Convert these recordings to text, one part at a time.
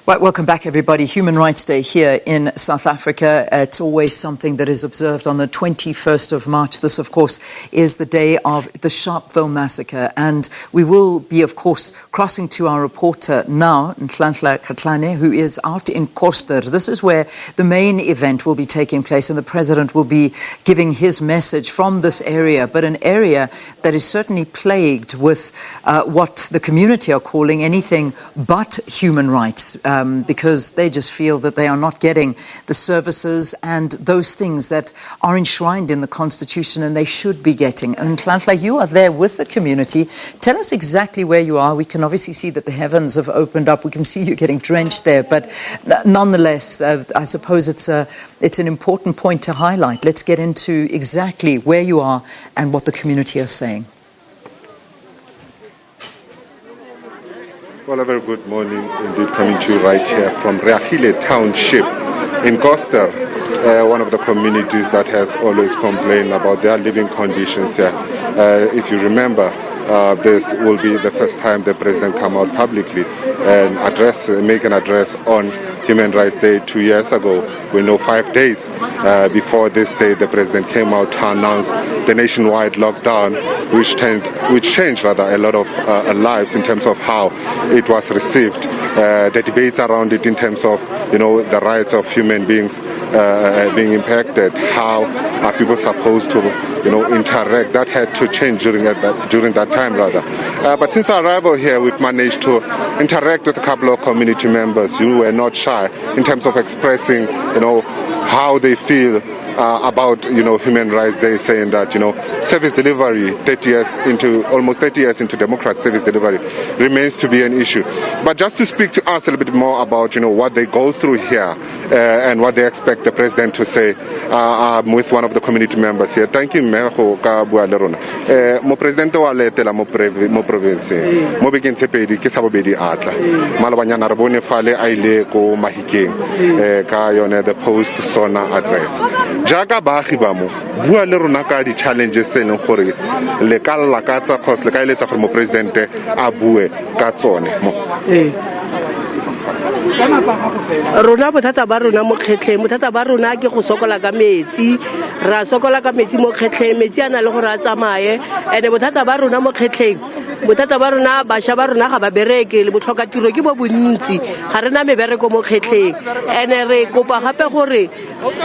Right, welcome back, everybody. Human Rights Day here in South Africa. It's always something that is observed on the 21st of March. This, of course, is the day of the Sharpeville massacre. And we will be, of course, crossing to our reporter now, Nhlanhla Katlane, who is out in Koster. This is where the main event will be taking place, and the president will be giving his message from this area, but an area that is certainly plagued with what the community are calling anything but human rights. Because they just feel that they are not getting the services and those things that are enshrined in the Constitution and they should be getting. And Nhlanhla, you are there with the community. Tell us exactly where you are. We can obviously see that the heavens have opened up. We can see you getting drenched there. But nonetheless, I suppose it's an important point to highlight. Let's get into exactly where you are and what the community are saying. Well, a very good morning indeed, coming to you right here from Reagile Township in Koster, one of the communities that has always complained about their living conditions here. If you remember, this will be the first time the president come out publicly and make an address on Human Rights Day 2 years ago. We know 5 days before this day, the president came out to announce the nationwide lockdown, which changed rather a lot of lives in terms of how it was received. The debates around it in terms of, the rights of human beings being impacted. How are people supposed to, interact? That had to change during that time rather. But since our arrival here, we've managed to interact with a couple of community members who were not shy in terms of expressing, how they feel about, Human Rights Day, saying that, service delivery, almost 30 years into democracy, service delivery remains to be an issue. But just to speak to us a little bit more about, what they go through here and what they expect the president to say, I'm with one of the community members here. Thank you, Meho ka bua le rona. Mo presidente wa letela mo province mo bekeng tshepedi ke sa bobedi atla malabanyana re bone fale a ile ko Mahikeng ka yone the post sona address. Jaaka baagi ba mo bua le rona ka di challenges tse leng gore le ka lakatsa cause le ka eletsa gore mo presidente a bue ka tsone mo rona bothata ba rona mo kgetlheng bothata ba rona ke go sokola ka metsi ra sokola ka metsi mo kgetlheng metsi ana le gore a tsamaye ene bothata ba rona mo kgetlheng bothata ba rona bašwa ba rona ga ba bereke le botlhoka tiro ke bo bontsi ga rena mebereko mo kgetlheng ene re kopa gape gore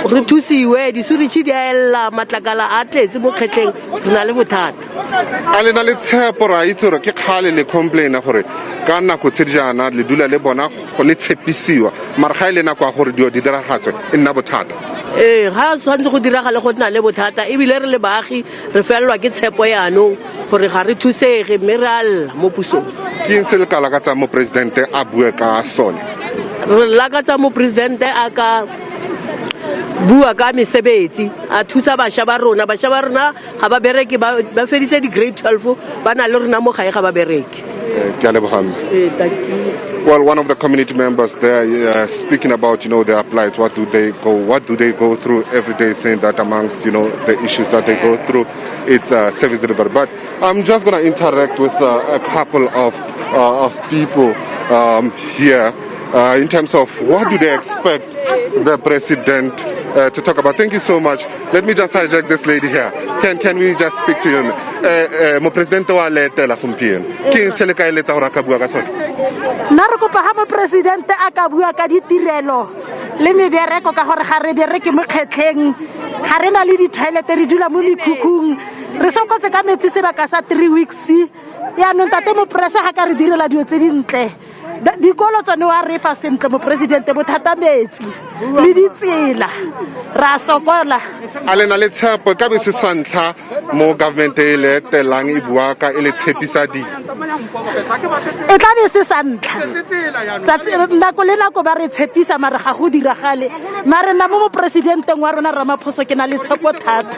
re thusiwe disuritšhi di a elela matlakala a tletse mo kgetlheng re na le bothata a le na le tshepo ra itse gore ke kgale le complaina gore ka nako tse di jaana le dula le bona go le tshepisiwa mara ga ile nako ya gore di diragatswe e nna bothata ga tshwanetse go diragale go nna le bothata ebile re le baagi re felelwa ke tshepo yaanong gore ga re thusege mme re alla mo pusong ke eng se le ka lakatsa mo presidente a bue ka sone re lakatsa mo presidente a ka bua ka mesebetsi a thusa bašwa ba rona ga ba bereke ba feditse di grade 12 ba na le rona mo gae ga ba bereke. Well, one of the community members there speaking about, their plight, what do they go through every day, saying that amongst, the issues that they go through, it's service delivery. But I'm just going to interact with a couple of people here in terms of what do they expect the president to talk about. Thank you so much. Let me just hijack this lady here. Can we just speak to you? Mo presidente wa letela gompieno ke eng se le ka eletsa gore a ka bua ka sone nna re kopa ga mo presidente a ka bua ka ditirelo le mebereko ka gore ga re bereke mo kgetlheng ga re na le di-toilet re dula mo mekhukhung re sokotse ka metsi sebaka sa 3 weeks yaanong tate mo presa ga ka re direla dio tse dintle dikolo tsone wa re fa sentle mo presidente bothata metsi le ditsela ra sokola a le na le tshepo ka be se santlha mo government e le telang e bua ka e le tshepisa di e tla be se santlha nako le nako ba re tshepisa mara ga go diragale mara nna mo presidenteng wa rona Ramaphosa ke na le tshepo thata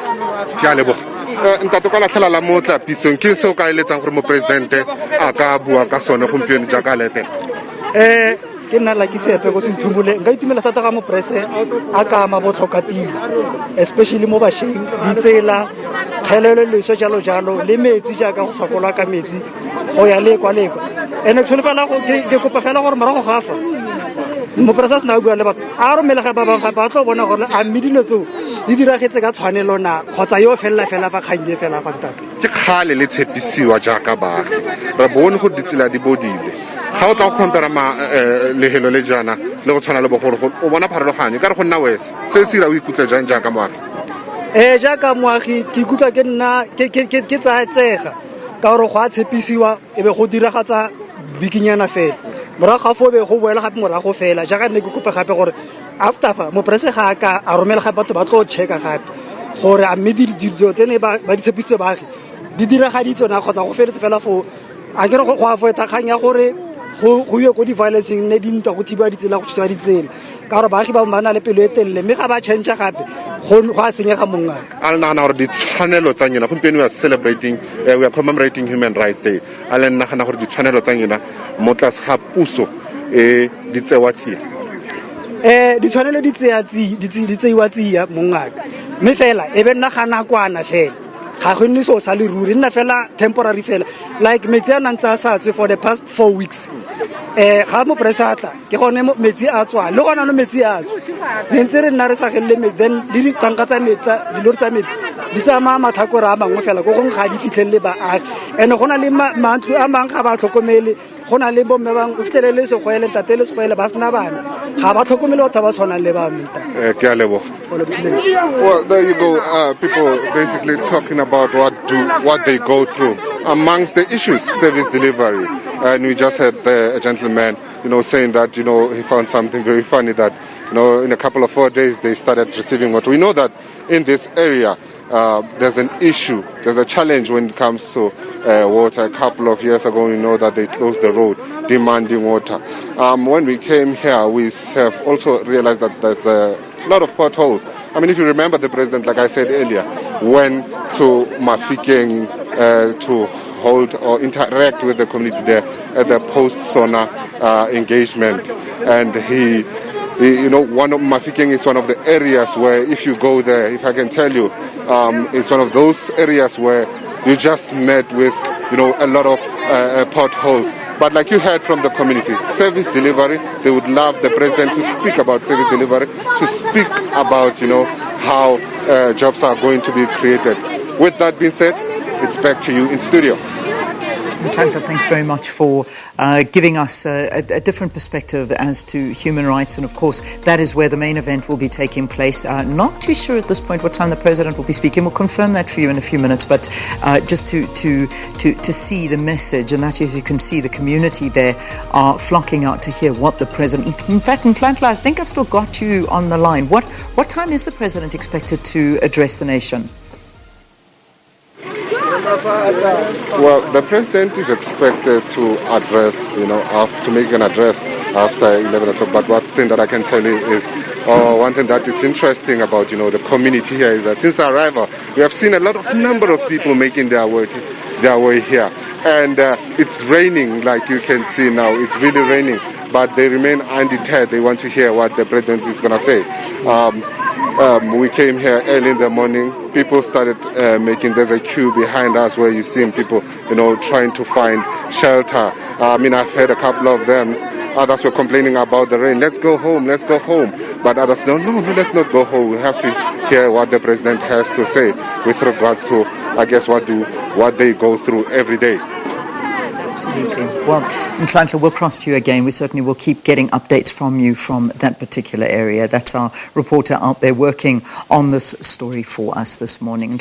ke a leboga ntato ka latlhela la motla pisong ke se o ka eletsang gore mo presidente a ka bua ka sone gompieno jaaka letela ke nna la ke sepe go senthumole nka itumela thata ga mo prese a ka ma botlhoka tiro especially mo bašweng ditsela kgelelo leso jalo le metsi jaaka go sokola ka metsi go ya le kwa ene ke tsholofela go ke kopa fela gore morago gafa moporesidente na bua le batho a romele ga ba bang ga ba tlo bona gore a mmedilo tseo di diragetse ka tshwanelo na kgotsa yo fela fa kgannye fela fa ntata ke khale le tshepisiwa jaaka baagi re bone go ditsela di bodile ga o tla go compare lehelo le jana le go tshwana le bogoro o bona pharologanyo ka re go nna wese se se ira o ikutlwe jang jaaka moagi jaaka moagi ke ikutlwa ke nna ke tsaetsega ka gore go a tshepisiwa e be go diragatsa bikinyana fela morago ga fo be go boela gape morago fela jaaka nne ke kope gape gore after fa moprese ga ka a romela gape batho ba tlo checka gape gore a mme dilo tsene ba di tshepisitse baagi di diragaditswe na kgotsa go feletse fela fo a kere go avoida kgang ya gore go ye ko di-violenceng ne dintwa go thiba ditsela go thusa ditsela ka gore baagi ba na le pelo e telele mme ga ba change gape go a senyega mongaka a le nagana gore ditshwanelo tsa nyena gompieno we are commemorating Human Rights Day a le nagana gore ditshwanelo tsa nyena mo tlase ga puso di tsewa tsia ditshwanelo di tseiwa tsia mongaka mme fela e be nna ga nakwana fela ga go nne so sa le ruri nna fela temporary fela like metsi a nang tsa sa tswe for the past 4 weeks ga mo presatla ke gone metsi a tswa le gona no metsi a tswa ne ntse re nna re sa gelle metsi then le di tanka tsa metsi di lori tsa metsi di tsamaya mathakore a mangwe fela go gongwe ga di fitlhelele baagi and go na le mantlo a mangwe ga ba tlhokomele go na le bomme bangwe o fitlhelele segwele ntate le segwele ba sena bana ga ba tlhokomele batho ba tshwanang le ba menta ke a leboga. Well, there you go. People basically talking about what they go through. Amongst the issues, service delivery. And we just had a gentleman, saying that, he found something very funny that, in a couple of 4 days they started receiving water. We know that in this area there's an issue, there's a challenge when it comes to water. A couple of years ago, we know that they closed the road demanding water. When we came here, we have also realized that there's a lot of potholes. I mean, if you remember, the president, like I said earlier, went to Mafikeng to hold or interact with the community there at the post-SONA engagement. And he one of Mafikeng is one of the areas where if you go there, if I can tell you, it's one of those areas where you just met with, a lot of potholes. But like you heard from the community, service delivery, they would love the president to speak about service delivery, to speak about, how jobs are going to be created. With that being said, it's back to you in studio. Mhlanhla, thanks very much for giving us a different perspective as to human rights. And of course, that is where the main event will be taking place. Not too sure at this point what time the president will be speaking. We'll confirm that for you in a few minutes. But just to see the message, and that, as you can see, the community there are flocking out to hear what the president... In fact, Mhlanhla, I think I've still got you on the line. What time is the president expected to address the nation? Well, the president is expected to address, to make an address after 11 o'clock. But one thing that I can tell you is, one thing that is interesting about, the community here is that since our arrival, we have seen a number of people making their way here. And it's raining, like you can see now. It's really raining. But they remain undeterred. They want to hear what the president is going to say. We came here early in the morning. People started there's a queue behind us where you've seen people, trying to find shelter. I've heard a couple of them. Others were complaining about the rain. Let's go home. But others, no, let's not go home. We have to hear what the president has to say with regards to, I guess, what they go through every day. Absolutely. Well, Mhlanhla, we'll cross to you again. We certainly will keep getting updates from you from that particular area. That's our reporter out there working on this story for us this morning.